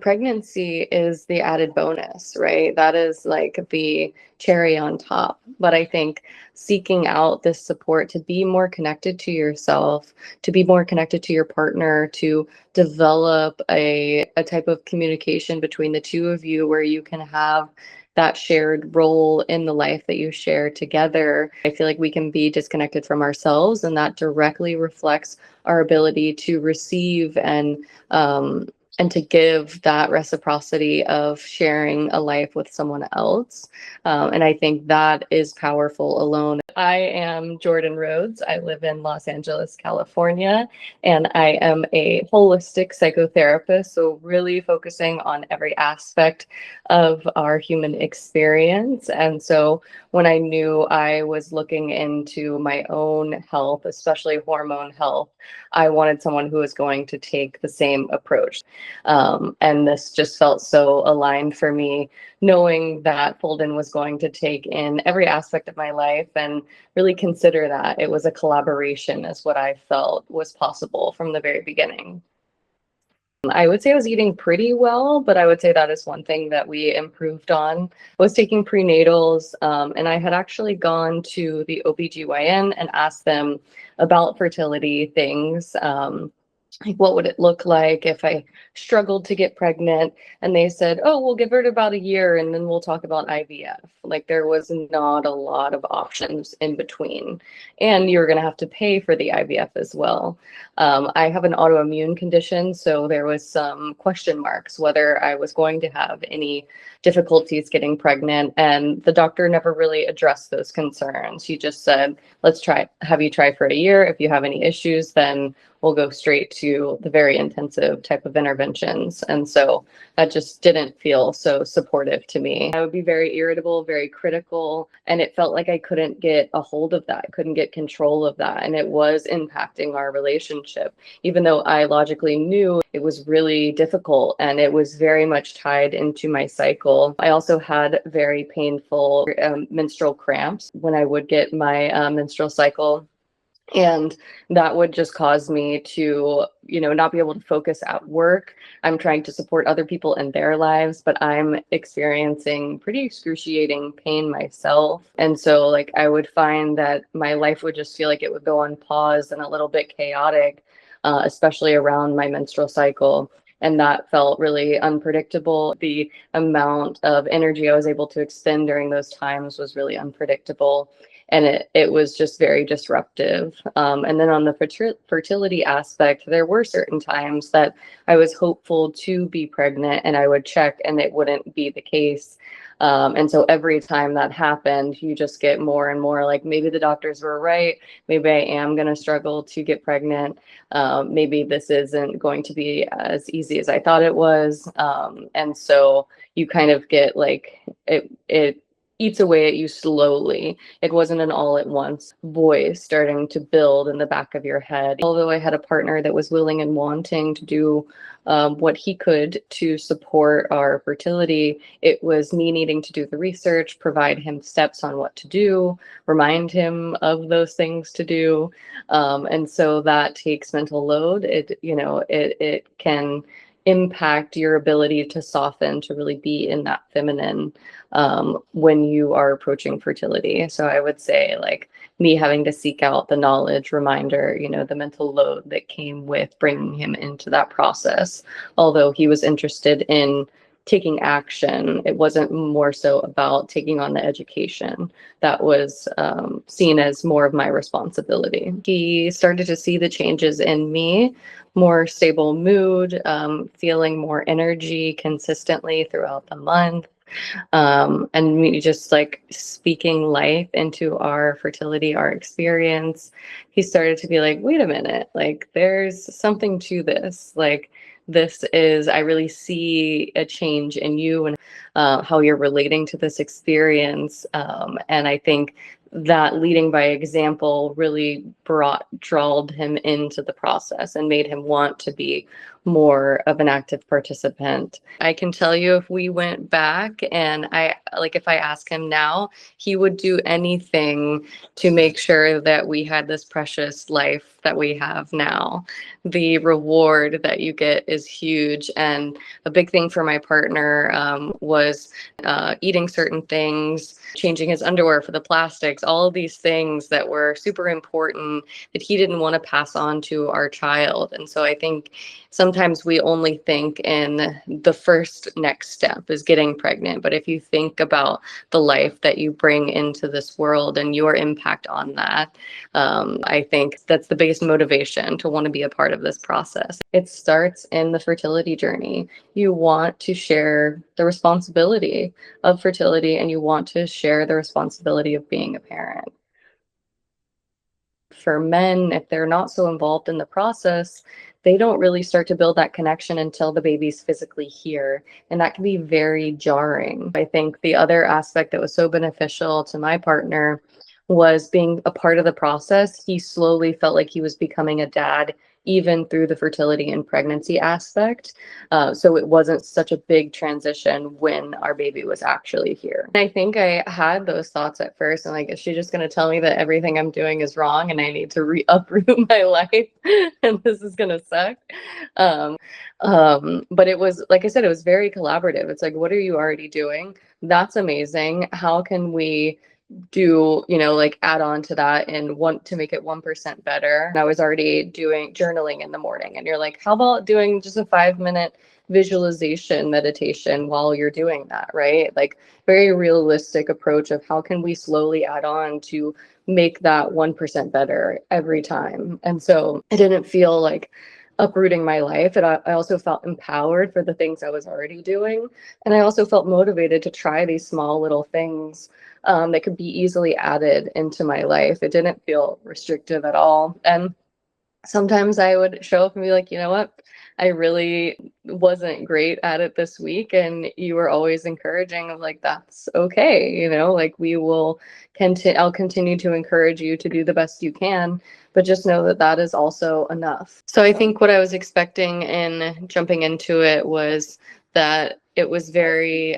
pregnancy is the added bonus, right? That is like the cherry on top. But I think seeking out this support to be more connected to yourself, to be more connected to your partner, to develop a type of communication between the two of you where you can have that shared role in the life that you share together. I feel like we can be disconnected from ourselves, and that directly reflects our ability to receive and to give that reciprocity of sharing a life with someone else. And I think that is powerful alone. I am Jordan Rhodes. I live in Los Angeles, California, and I am a holistic psychotherapist. So really focusing on every aspect of our human experience. And so when I knew I was looking into my own health, especially hormone health, I wanted someone who was going to take the same approach. And this just felt so aligned for me, knowing that Folden was going to take in every aspect of my life and really consider that it was a collaboration, is what I felt was possible from the very beginning. I would say I was eating pretty well, but I would say that is one thing that we improved on, was taking prenatals. And I had actually gone to the OBGYN and asked them about fertility things. Like, what would it look like if I struggled to get pregnant? And they said, oh, we'll give it about a year and then we'll talk about IVF. Like, there was not a lot of options in between. And you're going to have to pay for the IVF as well. I have an autoimmune condition, so there was some question marks whether I was going to have any difficulties getting pregnant. And the doctor never really addressed those concerns. He just said, let's have you try for a year. If you have any issues, then we'll go straight to the very intensive type of interventions. And so that just didn't feel so supportive to me. I would be very irritable, very critical, and it felt like I couldn't get a hold of that. I couldn't get control of that. And it was impacting our relationship, even though I logically knew it was really difficult and it was very much tied into my cycle. I also had very painful menstrual cramps when I would get my menstrual cycle. And that would just cause me to, not be able to focus at work. I'm trying to support other people in their lives, but I'm experiencing pretty excruciating pain myself. And so like I would find that my life would just feel like it would go on pause and a little bit chaotic, especially around my menstrual cycle. And that felt really unpredictable. The amount of energy I was able to expend during those times was really unpredictable. And it was just very disruptive. And then on the fertility aspect, there were certain times that I was hopeful to be pregnant and I would check and it wouldn't be the case. And so every time that happened, you just get more and more like, maybe the doctors were right. Maybe I am going to struggle to get pregnant. Maybe this isn't going to be as easy as I thought it was. And so you kind of get like, it eats away at you slowly. It wasn't an all at once voice starting to build in the back of your head. Although I had a partner that was willing and wanting to do what he could to support our fertility, it was me needing to do the research, provide him steps on what to do, remind him of those things to do. And so that takes mental load. It can impact your ability to soften, to really be in that feminine when you are approaching fertility. So I would say like me having to seek out the knowledge, reminder, the mental load that came with bringing him into that process. Although he was interested in taking action, it wasn't more so about taking on the education. That was seen as more of my responsibility. He started to see the changes in me, more stable mood, feeling more energy consistently throughout the month. And me just like speaking life into our fertility, our experience. He started to be like, wait a minute, like there's something to this. Like I really see a change in you and how you're relating to this experience. And I think that leading by example really drawled him into the process and made him want to be more of an active participant. I can tell you, if we went back and if I ask him now, he would do anything to make sure that we had this precious life that we have now. The reward that you get is huge. And a big thing for my partner was eating certain things, changing his underwear for the plastics, all of these things that were super important that he didn't want to pass on to our child. And so I think sometimes we only think in the first next step is getting pregnant. But if you think about the life that you bring into this world and your impact on that, I think that's the biggest motivation to want to be a part of this process. It starts in the fertility journey. You want to share the responsibility of fertility, and you want to share the responsibility of being a parent. For men, if they're not so involved in the process, they don't really start to build that connection until the baby's physically here. And that can be very jarring. I think the other aspect that was so beneficial to my partner was being a part of the process. He slowly felt like he was becoming a dad, even through the fertility and pregnancy aspect. So it wasn't such a big transition when our baby was actually here. I think I had those thoughts at first, and like, is she just going to tell me that everything I'm doing is wrong and I need to uproot my life and this is going to suck? But it was, like I said, it was very collaborative. It's like, what are you already doing? That's amazing. How can we do, like add on to that and want to make it 1% better? And I was already doing journaling in the morning, and you're like, how about doing just a 5-minute visualization meditation while you're doing that, right? Like, very realistic approach of how can we slowly add on to make that 1% better every time. And so it didn't feel like uprooting my life. And I also felt empowered for the things I was already doing. And I also felt motivated to try these small little things that could be easily added into my life. It didn't feel restrictive at all. And sometimes I would show up and be like, you know what? I really wasn't great at it this week. And you were always encouraging of like, that's okay. Like I'll continue to encourage you to do the best you can, but just know that that is also enough. So I think what I was expecting in jumping into it was that it was very,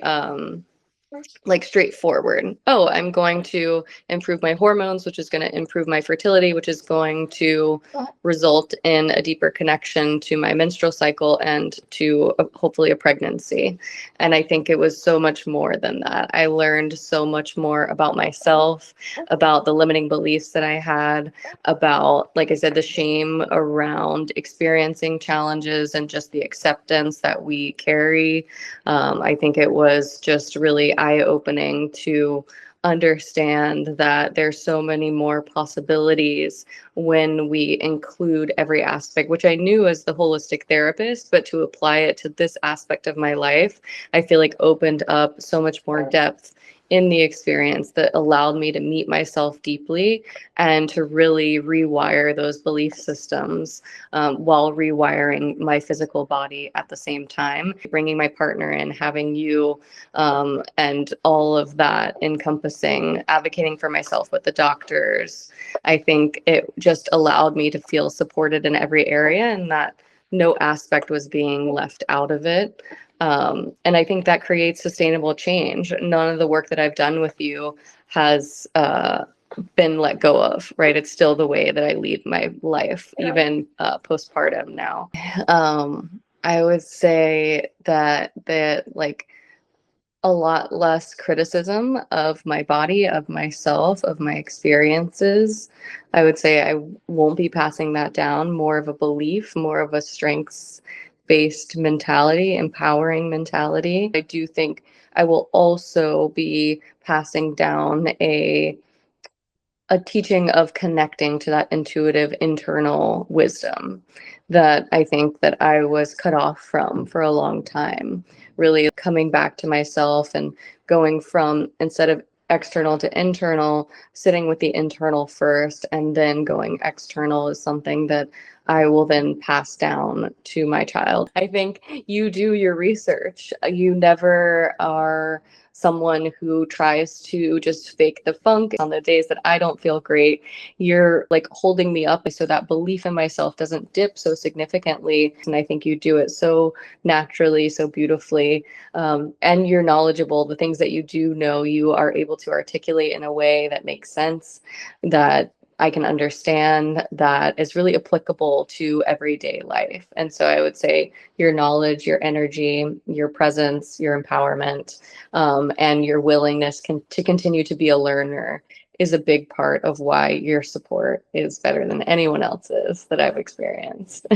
like straightforward. Oh, I'm going to improve my hormones, which is going to improve my fertility, which is going to result in a deeper connection to my menstrual cycle and to hopefully a pregnancy. And I think it was so much more than that. I learned so much more about myself, about the limiting beliefs that I had, about, like I said, the shame around experiencing challenges and just the acceptance that we carry. I think it was just really eye-opening to understand that there's so many more possibilities when we include every aspect, which I knew as the holistic therapist, but to apply it to this aspect of my life, I feel like opened up so much more depth in the experience that allowed me to meet myself deeply and to really rewire those belief systems while rewiring my physical body at the same time. Bringing my partner in, having you, and all of that encompassing, advocating for myself with the doctors, I think it just allowed me to feel supported in every area and that no aspect was being left out of it. And I think that creates sustainable change. None of the work that I've done with you has been let go of, right? It's still the way that I lead my life, even postpartum now. I would say that like a lot less criticism of my body, of myself, of my experiences. I would say I won't be passing that down. More of a belief, more of a strengths based mentality, empowering mentality. I do think I will also be passing down a teaching of connecting to that intuitive internal wisdom that I think that I was cut off from for a long time. Really coming back to myself and going from, instead of external to internal, sitting with the internal first and then going external is something that I will then pass down to my child. I think you do your research. You never are someone who tries to just fake the funk on the days that I don't feel great. You're like holding me up so that belief in myself doesn't dip so significantly. And I think you do it so naturally, so beautifully. And you're knowledgeable. The things that you do know, you are able to articulate in a way that makes sense, that I can understand, that is really applicable to everyday life. And so I would say your knowledge, your energy, your presence, your empowerment, and your willingness to continue to be a learner is a big part of why your support is better than anyone else's that I've experienced.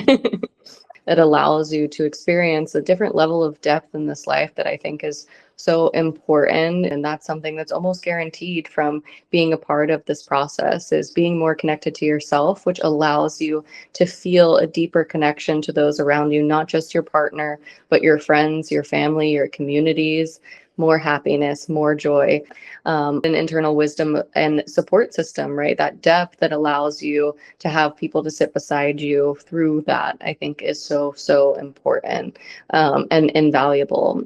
It allows you to experience a different level of depth in this life that I think is so important. And that's something that's almost guaranteed from being a part of this process, is being more connected to yourself, which allows you to feel a deeper connection to those around you, not just your partner, but your friends, your family, your communities, more happiness, more joy, an internal wisdom and support system, right? That depth that allows you to have people to sit beside you through that, I think is so, so important, and invaluable.